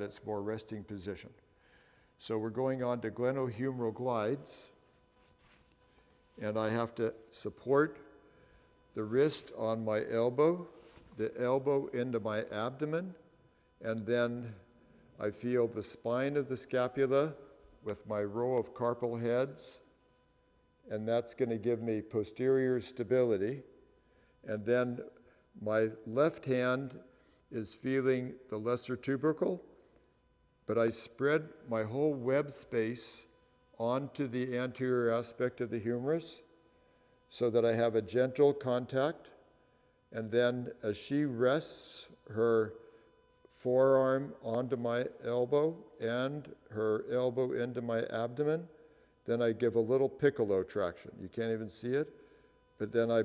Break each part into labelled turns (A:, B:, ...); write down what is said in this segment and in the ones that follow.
A: its more resting position. So we're going on to glenohumeral glides, and I have to support the wrist on my elbow, the elbow into my abdomen, and then I feel the spine of the scapula with my row of carpal heads, and that's going to give me posterior stability. And then my left hand is feeling the lesser tubercle, but I spread my whole web space onto the anterior aspect of the humerus so that I have a gentle contact. And then as she rests her forearm onto my elbow and her elbow into my abdomen, then I give a little piccolo traction. You can't even see it, but then I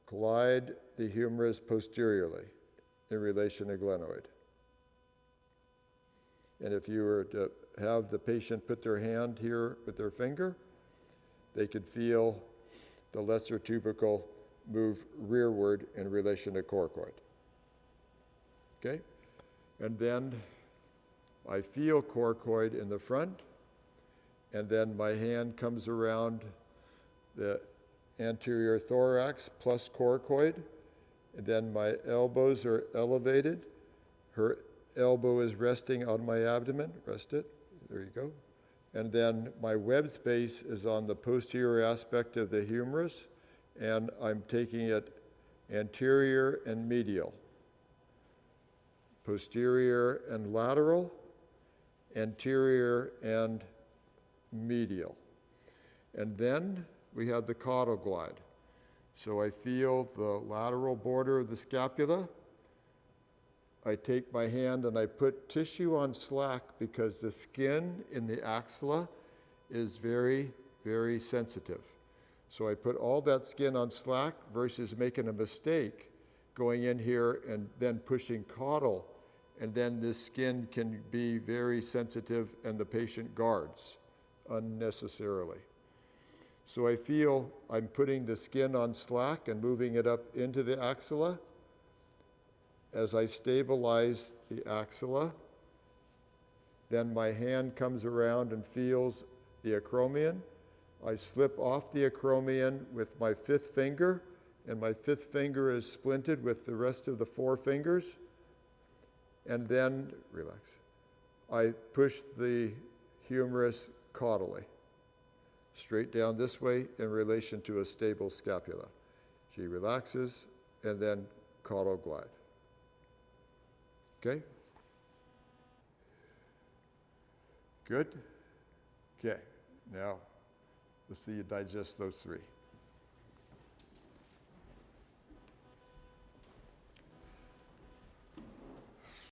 A: glide the humerus posteriorly in relation to glenoid. And if you were to have the patient put their hand here with their finger, they could feel the lesser tubercle move rearward in relation to coracoid. Okay? And then I feel coracoid in the front, and then my hand comes around the anterior thorax plus coracoid, and then my elbows are elevated. Her elbow is resting on my abdomen. Rest it. There you go. And then my web space is on the posterior aspect of the humerus, and I'm taking it anterior and medial, posterior and lateral, anterior and medial. And then we have the caudal glide. So I feel the lateral border of the scapula. I take my hand and I put tissue on slack because the skin in the axilla is very, very sensitive. So I put all that skin on slack versus making a mistake going in here and then pushing caudal, and then this skin can be very sensitive and the patient guards unnecessarily. So I feel I'm putting the skin on slack and moving it up into the axilla. As I stabilize the axilla, then my hand comes around and feels the acromion. I slip off the acromion with my fifth finger, and my fifth finger is splinted with the rest of the four fingers. And then, relax, I push the humerus caudally, straight down this way in relation to a stable scapula. She relaxes, and then caudal glide. Okay? Good? Okay, now let's see you digest those three.